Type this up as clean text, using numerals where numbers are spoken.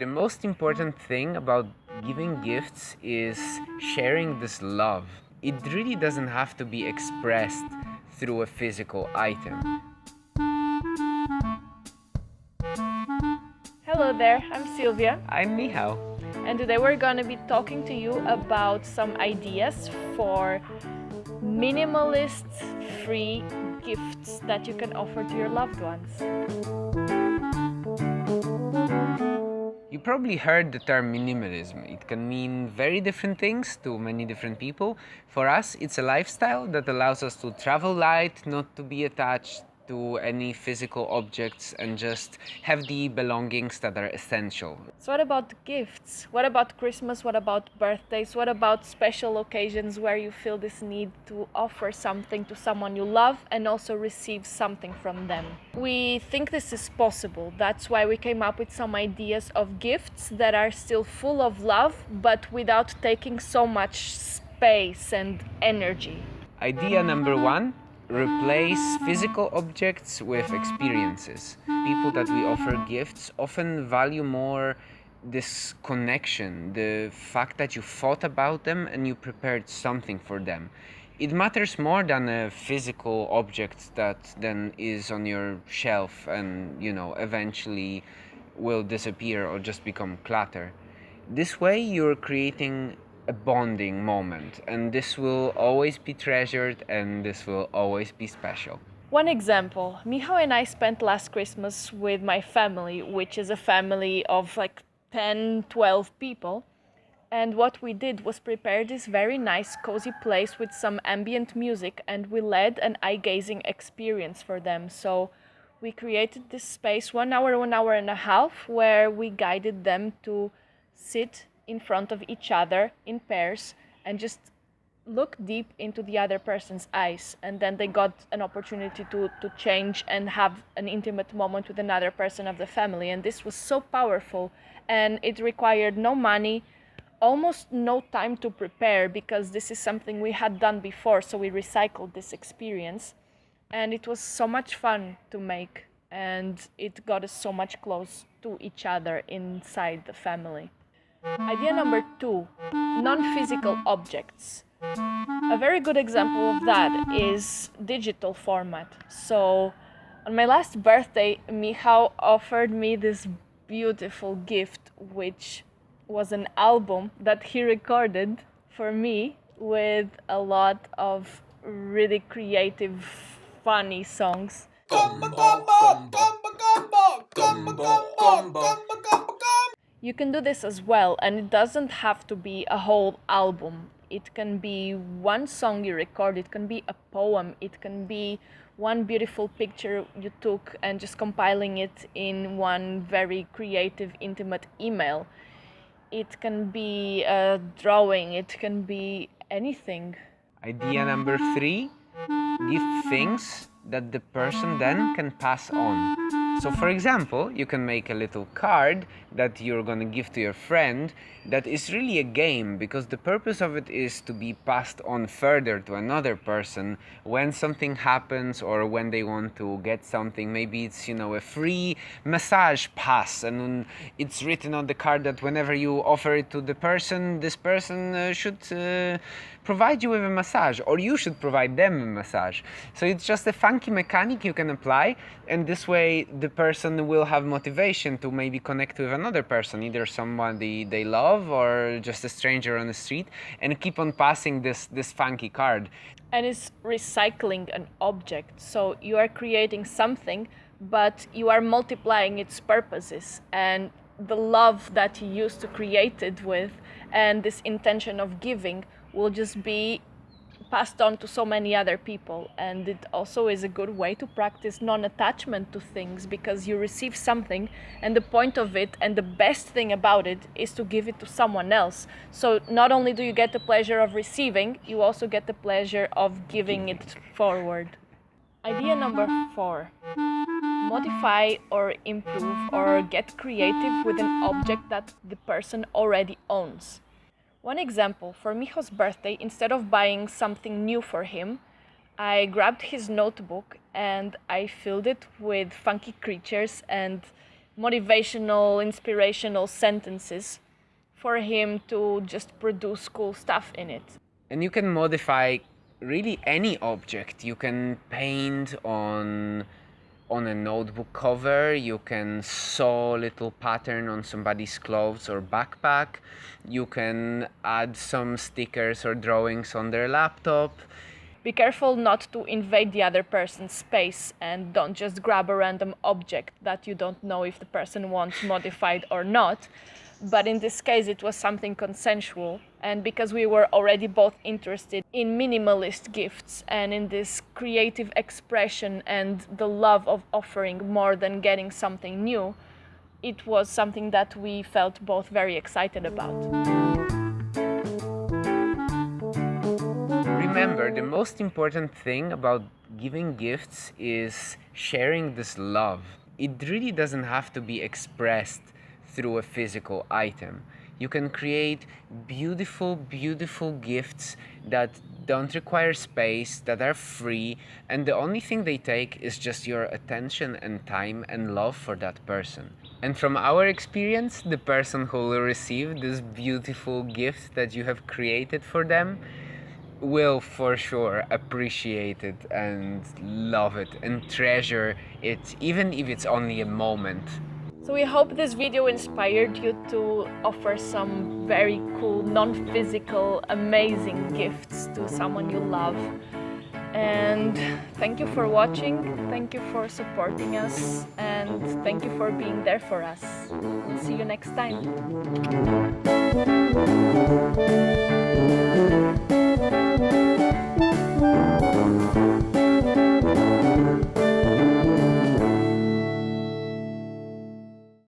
The most important thing about giving gifts is sharing this love. It really doesn't have to be expressed through a physical item. Hello there, I'm Silvia, I'm Michał. and today we're going to be talking to you about some ideas for minimalist free gifts that you can offer to your loved ones. You probably heard the term minimalism. It can mean very different things to many different people. For us, it's a lifestyle that allows us to travel light, not to be attached to any physical objects, and just have the belongings that are essential. So what about gifts? What about Christmas? What about birthdays? What about special occasions where you feel this need to offer something to someone you love and also receive something from them? We think this is possible. That's why we came up with some ideas of gifts that are still full of love, but without taking so much space and energy. Idea number one: replace physical objects with experiences. People that we offer gifts often value more this connection, the fact that you thought about them and you prepared something for them. It matters more than a physical object that then is on your shelf and, eventually will disappear or just become clutter. This way, you're creating a bonding moment, and this will always be treasured and this will always be special. One example, Michał and I spent last Christmas with my family, which is a family of like 10, 12 people. And what we did was prepare this very nice, cozy place with some ambient music, and we led an eye-gazing experience for them. So we created this space, 1 hour and a half, where we guided them to sit in front of each other in pairs and just look deep into the other person's eyes, and then they got an opportunity to change and have an intimate moment with another person of the family. And this was so powerful, and it required no money, almost no time to prepare, because this is something we had done before, so we recycled this experience, and it was so much fun to make, and it got us so much close to each other inside the family. Idea number two, non-physical objects. A very good example of that is digital format. So on my last birthday, Michał offered me this beautiful gift, which was an album that he recorded for me with a lot of really creative, funny songs. You can do this as well, and it doesn't have to be a whole album. It can be one song you record, it can be a poem, it can be one beautiful picture you took and just compiling it in one very creative, intimate email. It can be a drawing, it can be anything. Idea number three: give things that the person then can pass on. So for example, you can make a little card that you're gonna give to your friend that is really a game, because the purpose of it is to be passed on further to another person when something happens or when they want to get something. Maybe it's, a free massage pass, and it's written on the card that whenever you offer it to the person, this person should provide you with a massage, or you should provide them a massage. So it's just a funky mechanic you can apply, and this way the person will have motivation to maybe connect with another person, either somebody they love or just a stranger on the street, and keep on passing this funky card. And it's recycling an object. So you are creating something, but you are multiplying its purposes, and the love that you used to create it with and this intention of giving will just be passed on to so many other people. And it also is a good way to practice non-attachment to things, because you receive something, and the point of it and the best thing about it is to give it to someone else. So not only do you get the pleasure of receiving, you also get the pleasure of giving it forward. Idea number four, modify or improve or get creative with an object that the person already owns. One example, for Michał's birthday, instead of buying something new for him, I grabbed his notebook and I filled it with funky creatures and motivational, inspirational sentences for him to just produce cool stuff in it. And you can modify really any object. You can paint on a notebook cover, you can sew a little pattern on somebody's clothes or backpack, you can add some stickers or drawings on their laptop. Be careful not to invade the other person's space, and don't just grab a random object that you don't know if the person wants modified or not. But in this case, it was something consensual, and because we were already both interested in minimalist gifts and in this creative expression and the love of offering more than getting something new, it was something that we felt both very excited about. Remember, the most important thing about giving gifts is sharing this love. It really doesn't have to be expressed through a physical item. You can create beautiful, beautiful gifts that don't require space, that are free, and the only thing they take is just your attention and time and love for that person. And from our experience, the person who will receive this beautiful gift that you have created for them will for sure appreciate it and love it and treasure it, even if it's only a moment. So we hope this video inspired you to offer some very cool, non-physical, amazing gifts to someone you love. And thank you for watching, thank you for supporting us, and thank you for being there for us. See you next time.